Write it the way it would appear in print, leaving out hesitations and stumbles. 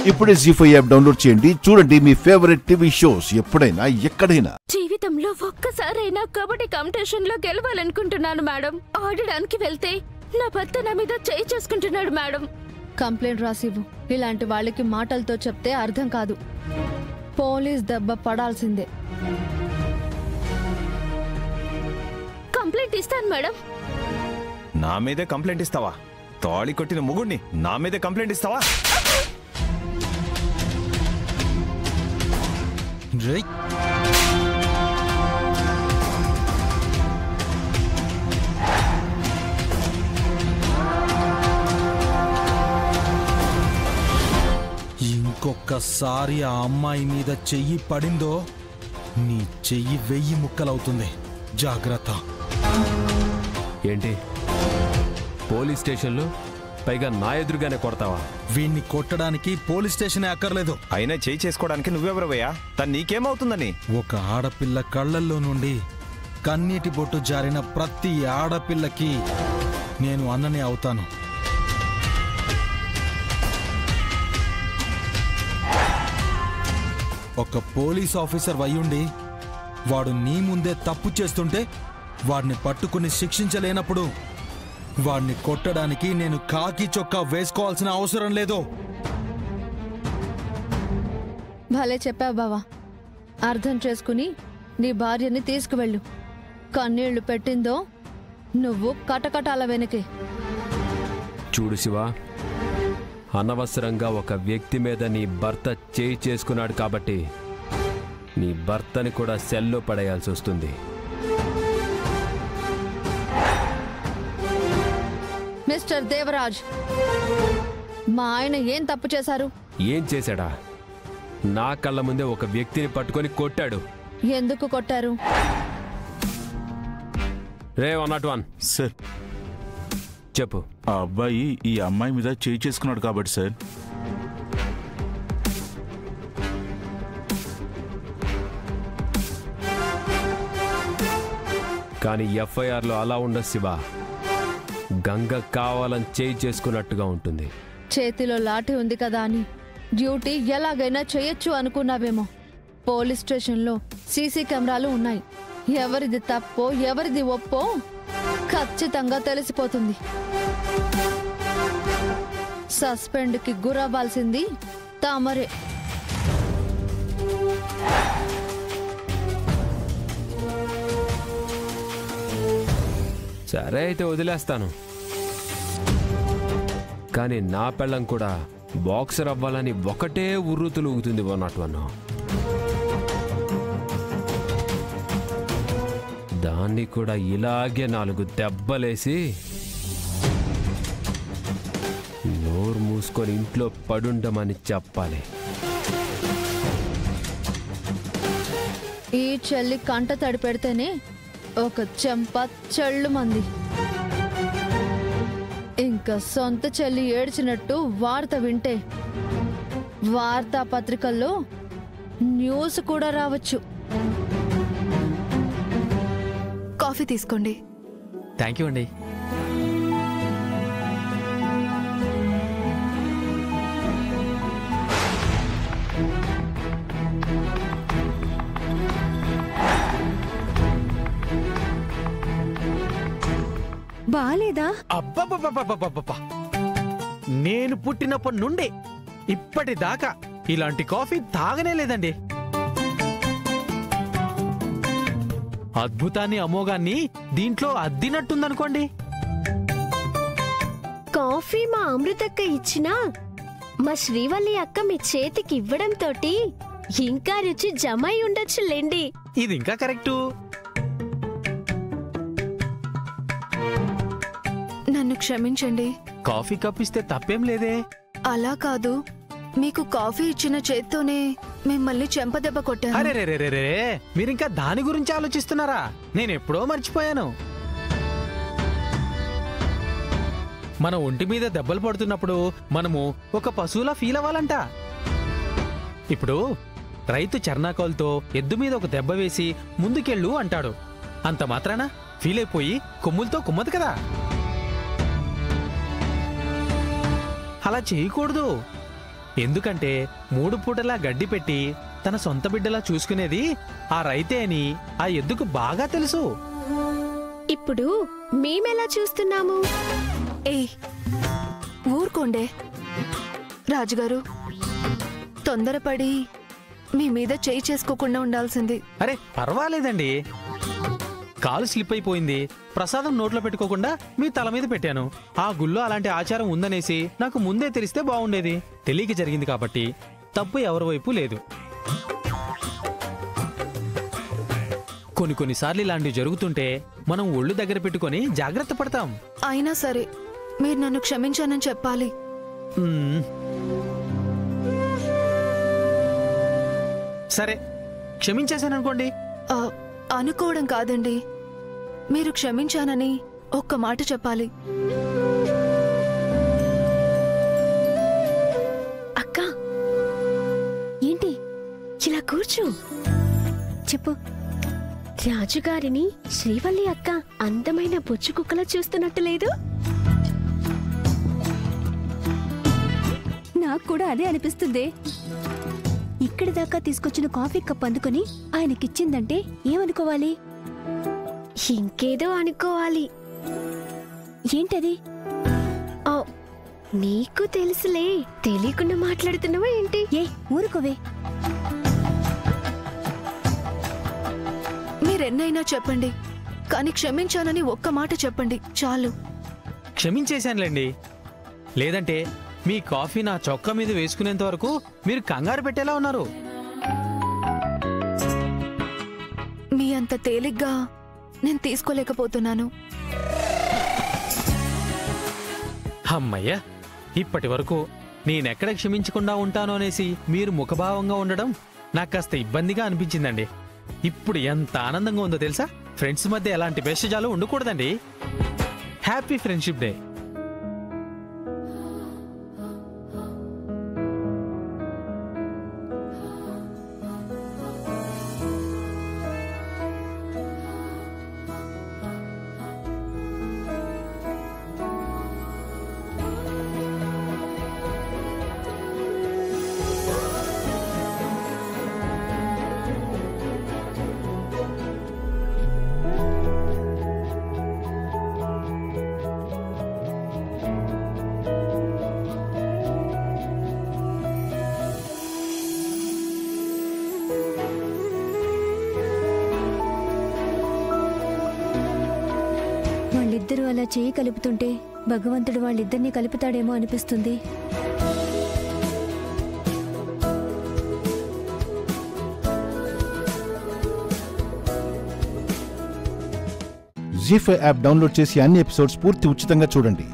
ఇప్పుడే జీ5 app download చేయండి. చూడండి మీ ఫేవరెట్ టీవీ షోస్ ఎప్పుడైనా ఎక్కడైనా. జీవితంలో ఒక్కసారైనా కబడ్డీ కాంపిటీషన్ లో గెలవాలనుకుంటున్నాను మేడం. ఆడడానికి వెళ్తే నా భర్త నా మీద చేయి చేసుకుంటున్నాడు మేడం. కంప్లైంట్ రాసివ్వు. ఇలాంటి వాళ్ళకి మాటలతో చెప్తే అర్థం కాదు. పోలీస్ దెబ్బ పడాల్సిందే. కంప్లైంట్ ఇస్తాను మేడం. నా మీదే కంప్లైంట్ ఇస్తావా? తాళి కొట్టిన మొగుడిని నా మీదే కంప్లైంట్ ఇస్తావా? ఇంకొకసారి ఆ అమ్మాయి మీద చెయ్యి పడిందో నీ చెయ్యి 1000 ముక్కలవుతుంది. జాగ్రత్త. ఏంటి పోలీస్ స్టేషన్లో పైగా నా ఎదురుగానే కొడతావా? వీణ్ణి కొట్టడానికి పోలీస్ స్టేషనే అక్కర్లేదు. అయినా చేయి చేసుకోవడానికి నువ్వెవరవయ్యా? తను నీకేమవుతుందని? ఒక ఆడపిల్ల కళ్ళల్లో నుండి కన్నీటి బొట్టు జారిన ప్రతి ఆడపిల్లకి నేను అన్ననే అవుతాను. ఒక పోలీస్ ఆఫీసర్ అయ్యుండి వాడు నీ ముందే తప్పు చేస్తుంటే వాడిని పట్టుకుని శిక్షించలేనప్పుడు వాడిని కొట్టడానికి నేను కాకి చొక్కా వేసుకోవాల్సిన అవసరం లేదు. భలే చెప్పావు బావా. అర్థం చేసుకుని నీ భార్యని తీసుకువెళ్ళు. కన్నీళ్లు పెట్టిందో నువ్వు కటకటాల వెనకే. చూడు శివ, అనవసరంగా ఒక వ్యక్తి మీద నీ భర్త చేయి చేసుకున్నాడు కాబట్టి నీ భర్తని కూడా సెల్లో పడేయాల్సి వస్తుంది. మిస్టర్ దేవరాజ్, మా ఆయన ఏం తప్పు చేశారు? ఏం చేశాడా? నా కళ్ళ ముందే ఒక వ్యక్తిని పట్టుకొని కొట్టాడు. ఎందుకు కొట్టారు? రే 101 సార్, చెప్పు. ఆ అబ్బాయి ఈ అమ్మాయి మీద చేయి చేసుకున్నాడు కాబట్టి సార్. కానీ ఎఫ్ఐఆర్లో అలా ఉండదు శివ. గంగ కావాలని చేయి చేసుకున్నట్టుగా ఉంటుంది. చేతిలో లాఠీ ఉంది కదా అని డ్యూటీ ఎలాగైనా చేయొచ్చు అనుకున్నావేమో. పోలీస్ స్టేషన్లో సీసీ కెమెరాలు ఉన్నాయి. ఎవరిది తప్పో ఎవరిది ఒప్పో ఖచ్చితంగా తెలిసిపోతుంది. సస్పెండ్కి గురవ్వాల్సింది తామరే. సరే అయితే వదిలేస్తాను. కానీ నా పెళ్ళం కూడా బాక్సర్ అవ్వాలని ఒకటే ఉర్రుతులుగుతుంది 101. దాన్ని కూడా ఇలాగే 4 దెబ్బలేసి నోరు మూసుకొని ఇంట్లో పడుండమని చెప్పాలి. ఈ చెల్లి కంట తడి పెడితేనే ఒక చెంప చెళ్ళు మంది. ఇంకా సొంత చెల్లి ఏడ్చినట్టు వార్త వింటే వార్తాపత్రికల్లో న్యూస్ కూడా రావచ్చు. కాఫీ తీసుకోండి. థ్యాంక్ యూ అండి. బాలేదా? అబ్బబ్బబ్బబ్బబ్బబ్బబ్బా! నేను పుట్టినప్పటి నుండి ఇప్పటిదాకా ఇలాంటి కాఫీ తాగనే లేదండి. అద్భుతాన్ని అమోఘాన్ని దీంట్లో అద్దినట్టుందనుకోండి. కాఫీ మా అమృతక్క ఇచ్చినా మా శ్రీవల్లి అక్క మీ చేతికి ఇవ్వడంతో ఇంకా రుచి జమై ఉండొచ్చులేండి. ఇది ఇంకా కరెక్టు. నన్ను క్షమించండి. కాఫీ కప్ ఇస్తే తప్పేం లేదే. అలా కాదు, మీకు కాఫీ ఇచ్చిన చేత్తోనే మిమ్మల్ని చెంపదెబ్బ కొట్టాను. అరే, మీరింకా దాని గురించి ఆలోచిస్తున్నారా? నేనెప్పుడో మర్చిపోయాను. మన ఒంటి మీద దెబ్బలు పడుతున్నప్పుడు మనము ఒక పశువులా ఫీల్ అవ్వాలంట. ఇప్పుడు రైతు చర్నాకోల్తో ఎద్దు మీద ఒక దెబ్బ వేసి ముందుకెళ్ళు అంటాడు. అంత మాత్రాన ఫీల్ అయిపోయి కొమ్ములతో కుమ్మదు కదా. అలా చేయకూడదు. ఎందుకంటే 3 పూటలా గడ్డి పెట్టి తన సొంత బిడ్డలా చూసుకునేది ఆ రైతే అని ఆ ఎద్దుకు బాగా తెలుసు. ఇప్పుడు మేమెలా చూస్తున్నాము? ఏయ్ ఊరుకోండే రాజుగారు, తొందరపడి మీ మీద చేయి చేసుకోకుండా ఉండాల్సింది. అరే పర్వాలేదండి, కాలు స్లిప్ అయిపోయింది, ప్రసాదం నోట్లో పెట్టుకోకుండా మీ తల మీద పెట్టాను. ఆ గుళ్ళో అలాంటి ఆచారం ఉందనేసి నాకు ముందే తెలిస్తే బాగుండేది. తెలియక జరిగింది కాబట్టి తప్పు ఎవరి వైపు లేదు. కొన్నిసార్లు ఇలాంటివి జరుగుతుంటే మనం ఒళ్ళు దగ్గర పెట్టుకొని జాగ్రత్త పడతాం. అయినా సరే మీరు నన్ను క్షమించానని చెప్పాలి. సరే క్షమించేశాననుకోండి. అనుకోవడం కాదండి, మీరు క్షమించానని ఒక్క మాట చెప్పాలి. అక్క ఏంటి ఇలా కూర్చో, చెప్పు. రాజుగారిని శ్రీవల్లి అక్క అందమైన బొచ్చు కుక్కలా చూస్తున్నట్టు లేదు? నాకు కూడా అదే అనిపిస్తుంది. ఇక్కడి దాకా తీసుకొచ్చిన కాఫీ కప్ అందుకొని ఆయనకిచ్చిందంటే ఏమనుకోవాలి? ఇంకేదో అనుకోవాలి. ఏంటది? నీకు తెలుసులే, తెలియకుండా మాట్లాడుతున్నావా ఏంటి? ఏ ఊరుకోవే. మీరెన్నైనా చెప్పండి, కానీ క్షమించానని ఒక్క మాట చెప్పండి చాలు. క్షమించేశానులేండి. లేదంటే మీ కాఫీ నా చొక్కా మీద వేసుకునేంత వరకు మీరు కంగారు పెట్టేలా ఉన్నారు. మీ అంత తేలిగ్గా నేను తీసుకోలేకపోతున్నాను. అమ్మయ్యా, ఇప్పటి వరకు నేనెక్కడ క్షమించకుండా ఉంటానో అనేసి మీరు ముఖభావంగా ఉండడం నాకు కాస్త ఇబ్బందిగా అనిపించిందండి. ఇప్పుడు ఎంత ఆనందంగా ఉందో తెలుసా? ఫ్రెండ్స్ మధ్య ఎలాంటి భేషజాలు ఉండకూడదండి. Happy friendship day. వాళ్ళిద్దరూ అలా చేయి కలుపుతుంటే భగవంతుడు వాళ్ళిద్దరినీ కలుపుతాడేమో అనిపిస్తుంది. జీ5 యాప్ డౌన్లోడ్ చేసి అన్ని ఎపిసోడ్స్ పూర్తి ఉచితంగా చూడండి.